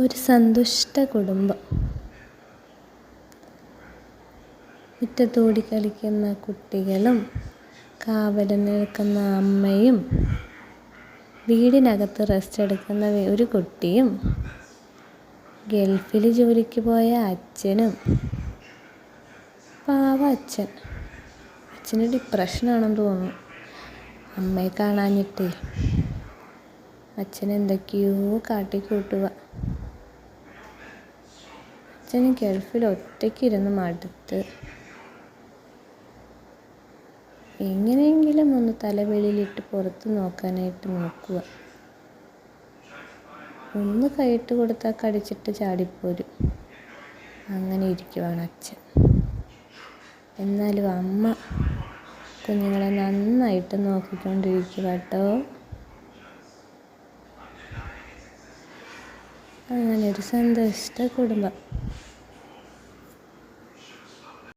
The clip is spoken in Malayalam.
ഒരു സന്തുഷ്ട കുടുംബം. മുറ്റത്തോടി കളിക്കുന്ന കുട്ടികളും കാവല് നിൽക്കുന്ന അമ്മയും വീടിനകത്ത് റെസ്റ്റ് എടുക്കുന്ന ഒരു കുട്ടിയും ഗൾഫിൽ ജോലിക്ക് പോയ അച്ഛനും. പാവ അച്ഛന് ഡിപ്രഷനാണെന്ന് തോന്നുന്നു. അമ്മയെ കാണാഞ്ഞിട്ടേ അച്ഛൻ എന്തൊക്കെയോ കാട്ടിക്കൂട്ടുക. അച്ഛന് ഗൾഫിൽ ഒറ്റയ്ക്കിരുന്ന് മടുത്ത് എങ്ങനെയെങ്കിലും ഒന്ന് തലവെളിയിലിട്ട് പുറത്ത് നോക്കാനായിട്ട് നോക്കുക. ഒന്ന് കൈയിട്ട് കൊടുത്താൽ കടിച്ചിട്ട് ചാടിപ്പോരും. അങ്ങനെ ഇരിക്കുവാണ് അച്ഛൻ. എന്നാലും അമ്മ കുഞ്ഞുങ്ങളെ നന്നായിട്ട് നോക്കിക്കൊണ്ടിരിക്കുക കേട്ടോ. അങ്ങനെ ഒരു സന്തുഷ്ട കുടുംബം.